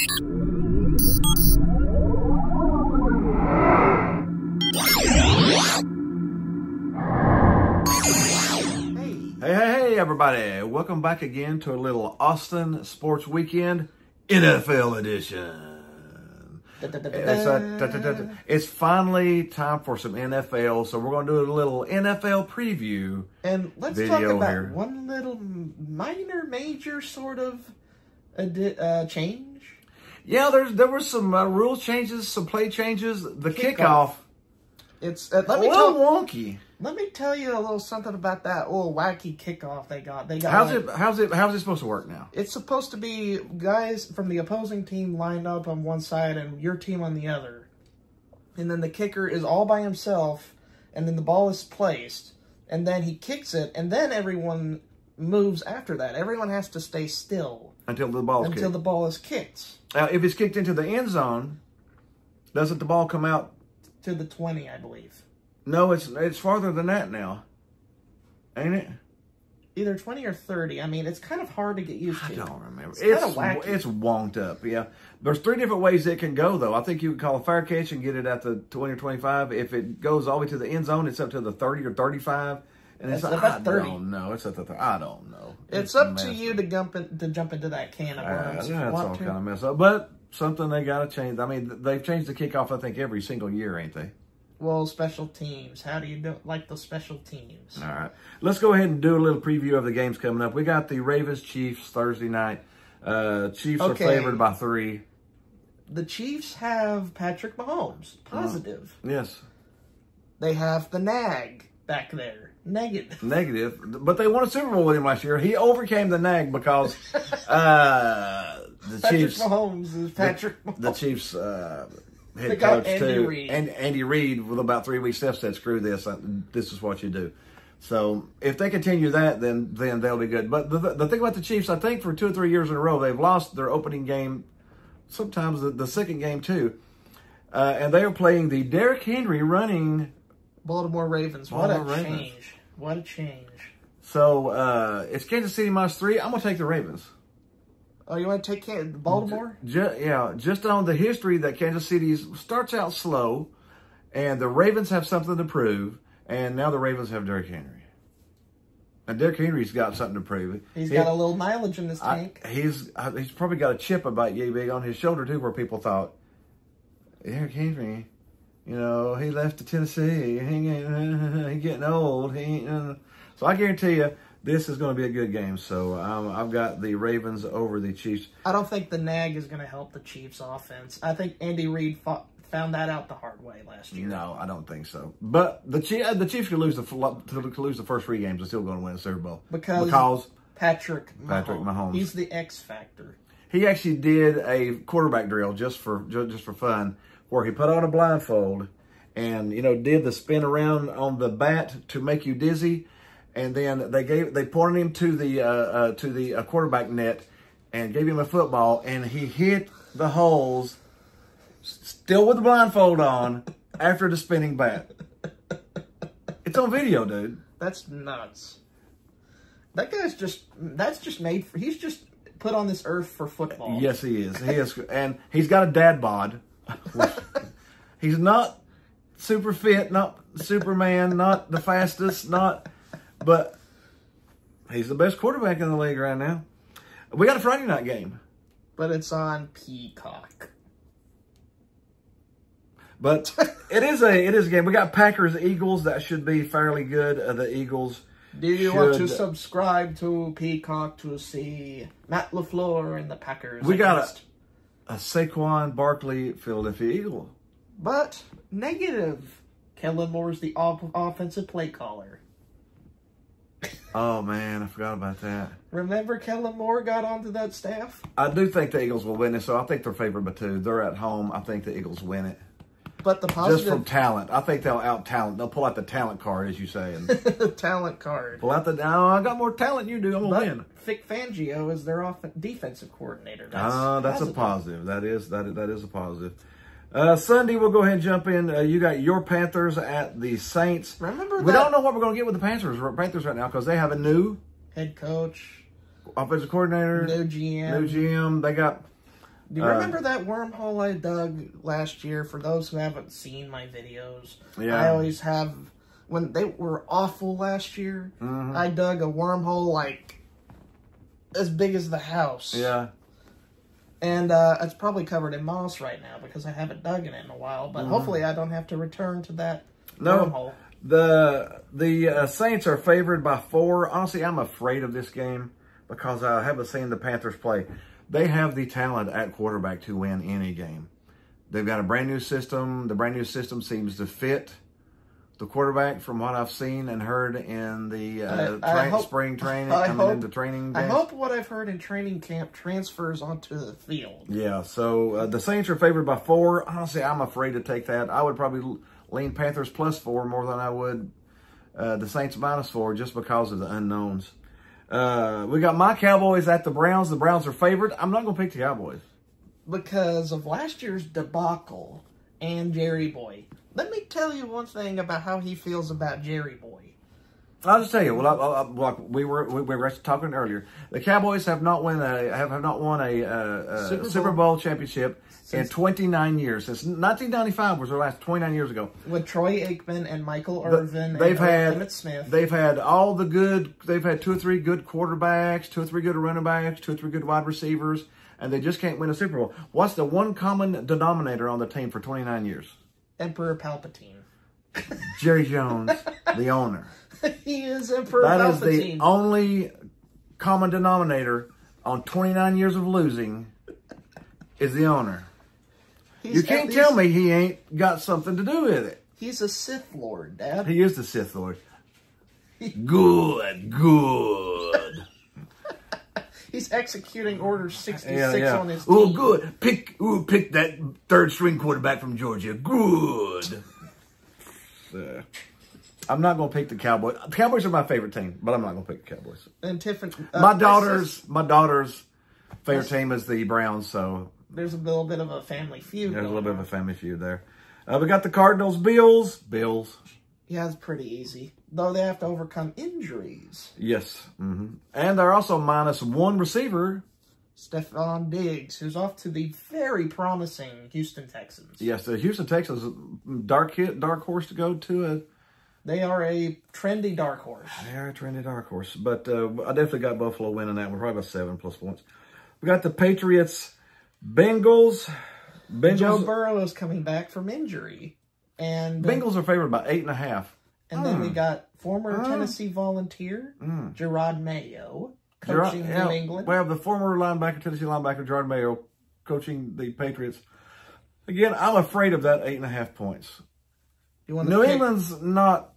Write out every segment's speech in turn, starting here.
Hey, everybody. Welcome back again to a little Austin Sports Weekend NFL edition. It's finally time for some NFL, so we're going to do a little NFL preview. And let's talk about one little major sort of change. Yeah, there were some rule changes, some play changes. The kickoff. It's a little wonky. Let me tell you a little something about that little wacky kickoff they got. How's it supposed to work now? It's supposed to be guys from the opposing team lined up on one side and your team on the other. And then the kicker is all by himself, and then the ball is placed, and then he kicks it, and then everyone moves after that. Everyone has to stay still until the ball is kicked. Now, if it's kicked into the end zone, doesn't the ball come out to the 20, I believe? No, it's farther than that now, ain't it? Either 20 or 30. I mean, it's kind of hard to get used to. I don't remember. It's wonked up, yeah. There's 3 different ways it can go, though. I think you can call a fair catch and get it at the 20 or 25. If it goes all the way to the end zone, it's up to the 30 or 35. And it's I don't know. It's at the 30. I don't know. It's up to you to jump into that can of worms. That's all kind of messed up. But something they got to change. I mean, they've changed the kickoff, I think, every single year, ain't they? Well, special teams. How do you like those special teams? All right. Let's go ahead and do a little preview of the games coming up. We got the Ravens-Chiefs Thursday night. Chiefs are favored by 3. The Chiefs have Patrick Mahomes. Positive. Yes. They have the nag back there. Negative. But they won a Super Bowl with him last year. He overcame the nag because the Chiefs... Mahomes is Patrick Mahomes. The Chiefs... head coach too, and Andy Reid with about 3 weeks left said, "Screw this! This is what you do." So if they continue that, then they'll be good. But the thing about the Chiefs, I think for 2 or 3 years in a row, they've lost their opening game, sometimes the second game too, and they are playing the Derrick Henry running Baltimore Ravens. What a change! What a change! So it's Kansas City -3. I'm gonna take the Ravens. Oh, you want to take Baltimore? Just on the history that Kansas City starts out slow, and the Ravens have something to prove, and now the Ravens have Derrick Henry. And Derrick Henry's got something to prove. He's got a little mileage in his tank. He's probably got a chip about yay big on his shoulder, too, where people thought, Derrick Henry, you know, he left to Tennessee. He getting old. So I guarantee you, this is going to be a good game, so I've got the Ravens over the Chiefs. I don't think the nag is going to help the Chiefs' offense. I think Andy Reid found that out the hard way last year. No, I don't think so. But the Chiefs could lose the first 3 games and still going to win the Super Bowl because Patrick Mahomes. He's the X factor. He actually did a quarterback drill just for fun, where he put on a blindfold and did the spin around on the bat to make you dizzy. And then they pointed him to the quarterback net and gave him a football, and he hit the holes still with the blindfold on after the spinning bat. It's on video, dude. That's nuts. That guy's he's just put on this earth for football. Yes, he is. He is, and he's got a dad bod. He's not super fit, not Superman, not the fastest, but he's the best quarterback in the league right now. We got a Friday night game. But it's on Peacock. But it is a game. We got Packers-Eagles. That should be fairly good. The Eagles Do you want to subscribe to Peacock to see Matt LaFleur and the Packers? We got a Saquon Barkley Philadelphia Eagle. But negative. Kellen Moore's the offensive play caller. Oh, man, I forgot about that. Remember Kellen Moore got onto that staff? I do think the Eagles will win it, so I think they're favored by 2. They're at home. I think the Eagles win it. But the positive... Just from talent. I think they'll out-talent. They'll pull out the talent card, as you say. And talent card. Pull out I got more talent than you do. I'm going to win. Vic Fangio is their defensive coordinator. That's a positive. That is a positive. Sunday, we'll go ahead and jump in. You got your Panthers at the Saints. Remember that? We don't know what we're going to get with the Panthers right now because they have a new head coach, offensive coordinator, new GM. They got Do you remember that wormhole I dug last year? For those who haven't seen my videos, I always have, when they were awful last year, I dug a wormhole like as big as the house. Yeah. And it's probably covered in moss right now because I haven't dug in it in a while. But hopefully I don't have to return to that wormhole. The Saints are favored by 4. Honestly, I'm afraid of this game because I haven't seen the Panthers play. They have the talent at quarterback to win any game. They've got a brand new system. The brand new system seems to fit the quarterback from what I've seen and heard in the spring training, coming into training games. I hope what I've heard in training camp transfers onto the field. Yeah, so the Saints are favored by 4. Honestly, I'm afraid to take that. I would probably lean Panthers +4 more than I would the Saints -4 just because of the unknowns. We got my Cowboys at the Browns. The Browns are favored. I'm not going to pick the Cowboys. Because of last year's debacle and Jerry Boy. Let me tell you one thing about how he feels about Jerry Boy. I'll just tell you. Like we were talking earlier. The Cowboys have not won a Super Bowl championship in 29 years. Since 1995 was their last, 29 years ago. With Troy Aikman and Michael Irvin and Emmitt Smith. They've had all the good. They've had 2 or 3 good quarterbacks, 2 or 3 good running backs, 2 or 3 good wide receivers, and they just can't win a Super Bowl. What's the one common denominator on the team for 29 years? Emperor Palpatine. Jerry Jones, the owner. He is Emperor Palpatine. That is the only common denominator on 29 years of losing is the owner. You can't tell me he ain't got something to do with it. He's a Sith Lord, Dad. He is the Sith Lord. Good. He's executing Order 66 on his team. Oh, good. Pick that 3rd string quarterback from Georgia. Good. I'm not going to pick the Cowboys. The Cowboys are my favorite team, but I'm not going to pick the Cowboys. And Tiffany, my daughter's favorite team is the Browns, so there's a little bit of a family feud. There's a little bit of a family feud there. We got the Cardinals, Bills. Yeah, it's pretty easy. Though they have to overcome injuries. Yes. And they're also -1 receiver. Stephon Diggs, who's off to the very promising Houston Texans. Yes, the Houston Texans, dark horse to go to. They are a trendy dark horse. They are a trendy dark horse. But I definitely got Buffalo winning that one, probably about 7+ points. We got the Patriots, Bengals. Joe Burrow is coming back from injury. And Bengals are favored by 8.5. And then we got former Tennessee Volunteer, Gerard Mayo, coaching New England. We have the former Tennessee linebacker, Gerard Mayo, coaching the Patriots. Again, I'm afraid of that 8.5 points. New England's not.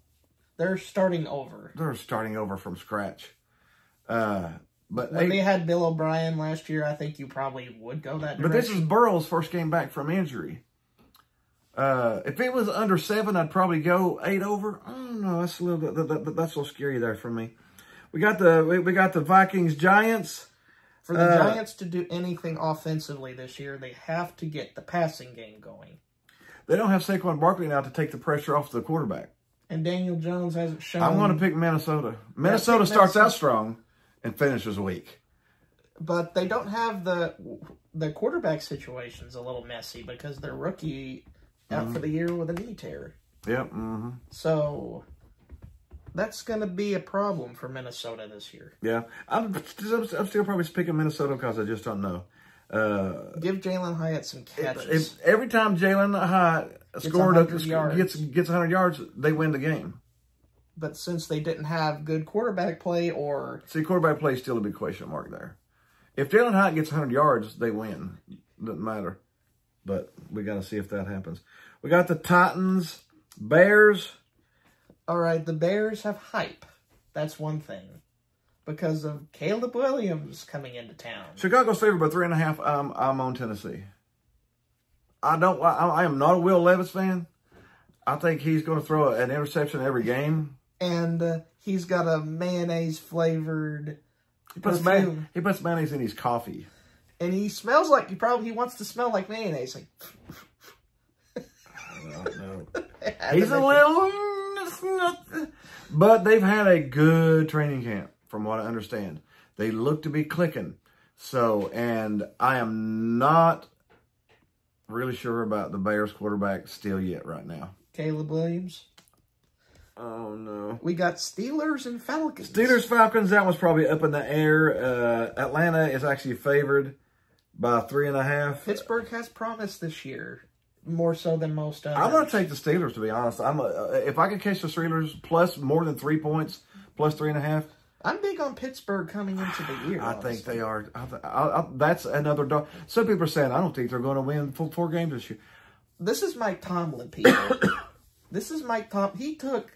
They're starting over. They're starting over from scratch. But when they had Bill O'Brien last year, I think you probably would go that direction. But this is Burrow's first game back from injury. If it was under 7, I'd probably go 8 over. I don't know. That's a little scary there for me. We got the Vikings Giants. For the Giants to do anything offensively this year, they have to get the passing game going. They don't have Saquon Barkley now to take the pressure off the quarterback. And Daniel Jones hasn't shown. I'm going to pick Minnesota. Minnesota starts out strong and finishes weak. But they don't have the quarterback situation's a little messy because their rookie out for the year with a knee tear. Yep. So that's going to be a problem for Minnesota this year. Yeah. I'm still probably picking Minnesota because I just don't know. Give Jalen Hyatt some catches. Every time Jalen Hyatt gets 100 yards, they win the game. But since they didn't have good quarterback play quarterback play is still a big question mark there. If Jalen Hyatt gets 100 yards, they win. Doesn't matter. But we got to see if that happens. We got the Titans, Bears. All right, the Bears have hype. That's one thing. Because of Caleb Williams coming into town. Chicago's favored by 3.5. I'm on Tennessee. I am not a Will Levis fan. I think he's going to throw an interception every game. And he's got a mayonnaise-flavored He puts mayonnaise in his coffee. And he smells like, he wants to smell like mayonnaise. Like, I don't know. He's a little... But they've had a good training camp, from what I understand. They look to be clicking. So, and I am not really sure about the Bears quarterback still yet right now. Caleb Williams. Oh, no. We got Steelers and Falcons. Steelers-Falcons, that was probably up in the air. Atlanta is actually favored by 3.5. Pittsburgh has promise this year, more so than most others. I'm going to take the Steelers, to be honest. If I can catch the Steelers plus more than 3 points, plus 3.5. I'm big on Pittsburgh coming into the year. I think they are. That's another dog. Some people are saying, I don't think they're going to win 4 games this year. This is Mike Tomlin, people. This is Mike Tomlin. He took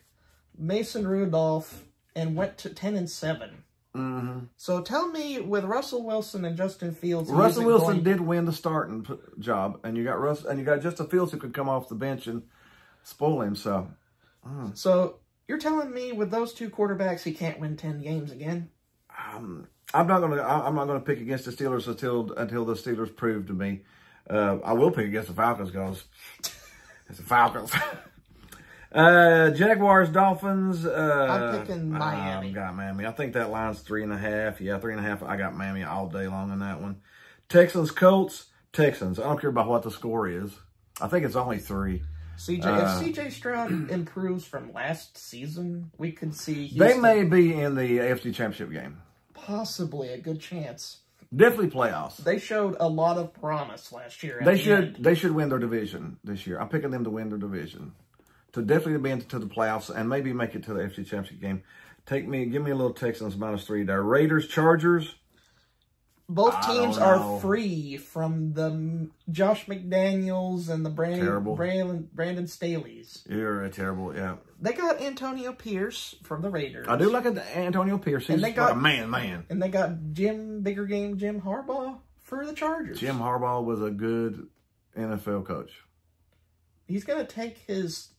Mason Rudolph and went to 10-7. Mm-hmm. So tell me, with Russell Wilson and Justin Fields, Russell Wilson did win the starting job, and you got Justin Fields who could come off the bench and spoil him. So you're telling me with those 2 quarterbacks, he can't win 10 games again? I'm not gonna pick against the Steelers until the Steelers prove to me. I will pick against the Falcons because it's the Falcons. Jaguars, Dolphins. I'm picking Miami. I got Miami. I think that line's 3.5. Yeah, 3.5. I got Miami all day long on that one. Texans, Colts, Texans. I don't care about what the score is. I think it's only 3. If CJ Stroud improves from last season, we could see Houston, they may be in the AFC Championship game. Possibly a good chance. Definitely playoffs. They showed a lot of promise last year. They should win their division this year. I'm picking them to win their division. To definitely be into the playoffs and maybe make it to the AFC Championship game. Give me a little Texans -3 there. Raiders, Chargers. Both teams are free from the Josh McDaniels and the Brandon Staley's. You're terrible, yeah. They got Antonio Pierce from the Raiders. I do like Antonio Pierce. He's like a man. And they got Jim Harbaugh for the Chargers. Jim Harbaugh was a good NFL coach. He's going to take his...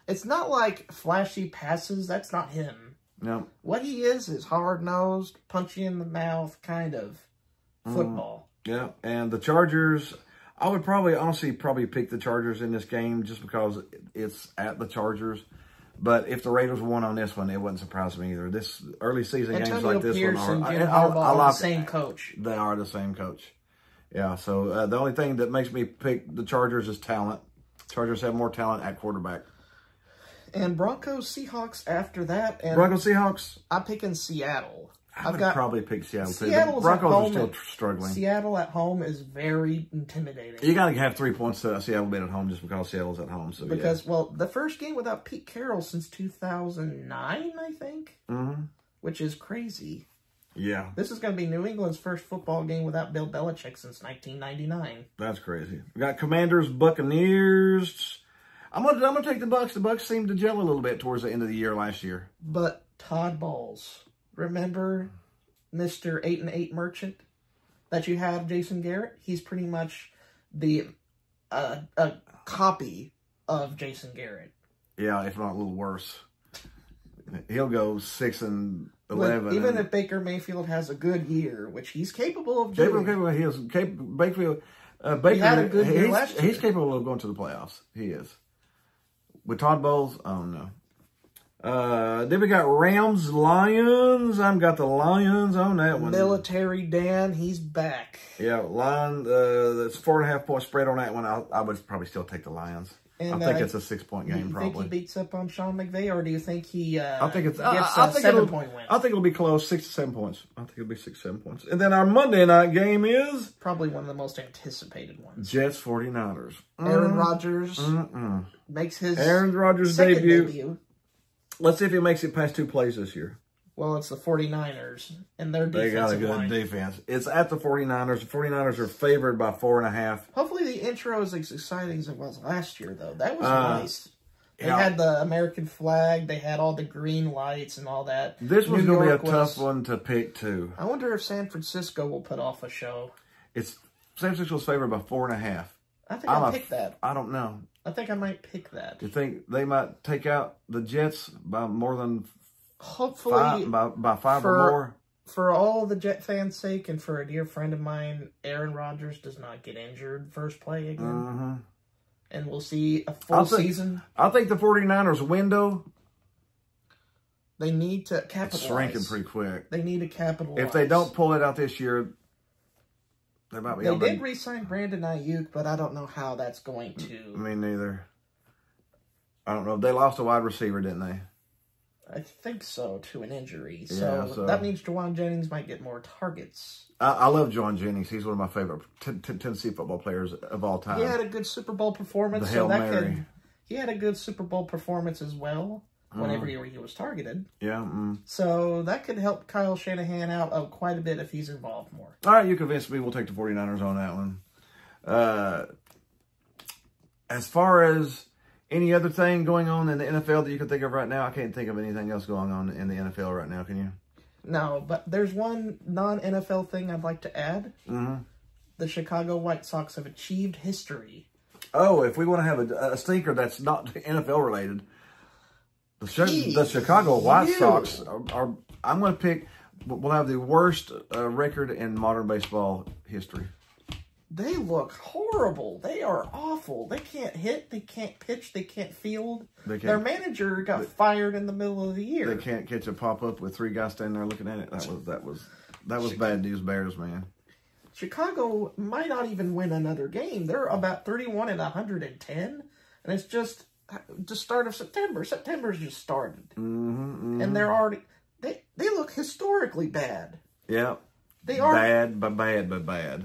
It's not like flashy passes. That's not him. No. What he is hard-nosed, punch you in the mouth kind of football. Yeah, and the Chargers, I would honestly pick the Chargers in this game just because it's at the Chargers. But if the Raiders won on this one, it wouldn't surprise me either. This early season games like this Pierce one and Jim Harbaugh are the same coach. They are the same coach. Yeah, so the only thing that makes me pick the Chargers is talent. Chargers have more talent at quarterback. And Broncos, Seahawks after that. And Broncos, Seahawks. I'm picking Seattle. I would probably pick Seattle too. The Broncos are still struggling. Seattle at home is very intimidating. You got to have 3 points to Seattle being at home just because Seattle's at home. So well, the first game without Pete Carroll since 2009, I think, which is crazy. Yeah. This is going to be New England's first football game without Bill Belichick since 1999. That's crazy. We got Commanders, Buccaneers. I'm gonna take the Bucs. The Bucs seemed to gel a little bit towards the end of the year last year. But Todd Bowles, remember Mr. 8-8 merchant that you had, Jason Garrett? He's pretty much the a copy of Jason Garrett. Yeah, if not a little worse. He'll go 6-11. Even if Baker Mayfield has a good year, which he's capable of doing. Baker had a good year last year. He's capable of going to the playoffs. He is. With Todd Bowles, oh no. Then we got Rams, Lions. I've got the Lions on that one. Military Dan, he's back. Yeah, that's 4.5 point spread on that one. I would probably still take the Lions. And I think it's a 6-point game, probably. Do you think he beats up on Sean McVay, or do you think he I think it's gets a 7-point win? I think it'll be close, 6 to 7 points. I think it'll be 6 to 7 points. And then our Monday night game is probably one of the most anticipated ones. Jets 49ers. Aaron Rodgers makes his debut. Let's see if he makes it past 2 plays this year. Well, it's the 49ers, and their defense. They got a good defense. It's at the 49ers. The 49ers are favored by 4.5. Hopefully the intro is as exciting as it was last year, though. That was nice. They had the American flag. They had all the green lights and all that. This was going to be a tough one to pick, too. I wonder if San Francisco will put off a show. San Francisco's favored by 4.5. I think I'll pick that. I don't know. I think I might pick that. Do you think they might take out the Jets by more than... Hopefully, by 5 or more. For all the Jet fans' sake, and for a dear friend of mine, Aaron Rodgers does not get injured first play again. And we'll see a full season. I think the 49ers window, they need to capitalize. It's shrinking pretty quick. They need to capitalize. If they don't pull it out this year, They might be They able to... did re-sign Brandon Ayuk, but I don't know how that's going to... Me neither. I don't know. They lost a wide receiver, didn't they? I think so, to an injury. Yeah, So that means Jawan Jennings might get more targets. I love Jawan Jennings. He's one of my favorite Tennessee football players of all time. He had a good Super Bowl performance. The Hail Mary. He had a good Super Bowl performance as well, whenever he was targeted. Yeah. So that could help Kyle Shanahan out quite a bit if he's involved more. All right, you convinced me. We'll take the 49ers on that one. As far as any other thing going on in the NFL that you can think of right now, I can't think of anything else going on in the NFL right now, can you? No, but there's one non-NFL thing I'd like to add. The Chicago White Sox have achieved history. Oh, if we want to have a stinker that's not NFL related, the Chicago White Sox are I'm going to pick, we'll have the worst record in modern baseball history. They look horrible. They are awful. They can't hit. They can't pitch. They can't field. Their manager got fired in the middle of the year. They can't catch a pop-up with 3 guys standing there looking at it. That was bad news bears, man. Chicago might not even win another game. They're about 31-110, and it's just the start of September. September's just started, and they're already they look historically bad. Yeah, they are bad, but bad.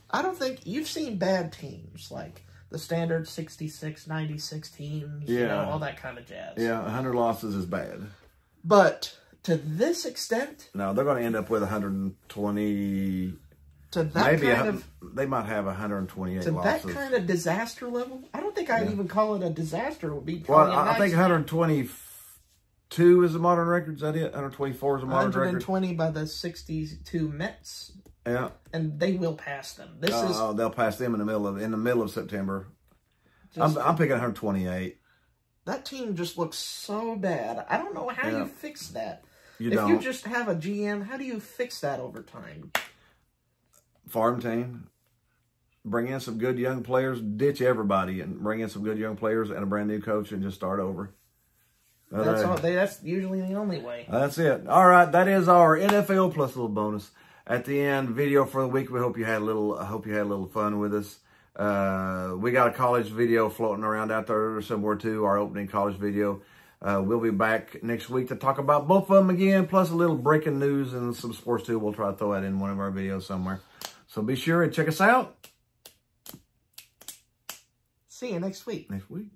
I don't think you've seen bad teams like the standard 66, 96 teams, you know, all that kind of jazz. Yeah, 100 losses is bad. But to this extent, no, they're going to end up with 120. To that maybe they might have 128 to losses. That kind of disaster level, I don't think I'd even call it a disaster. It would be I think 122 is the modern record. Is that it? 124 is the modern 120 record. by the 62 Mets. Yeah, and they will pass them. They'll pass them in the middle of September. I'm picking 128. That team just looks so bad. I don't know how you fix that. If you just have a GM, how do you fix that over time? Farm team, bring in some good young players, ditch everybody, and bring in some good young players and a brand new coach and just start over. That's usually the only way. That's it. All right, that is our NFL plus a little bonus. At the end, video for the week. We hope you had a little fun with us. We got a college video floating around out there somewhere too. Our opening college video. We'll be back next week to talk about both of them again, plus a little breaking news and some sports too. We'll try to throw that in one of our videos somewhere. So be sure and check us out. See you next week. Next week.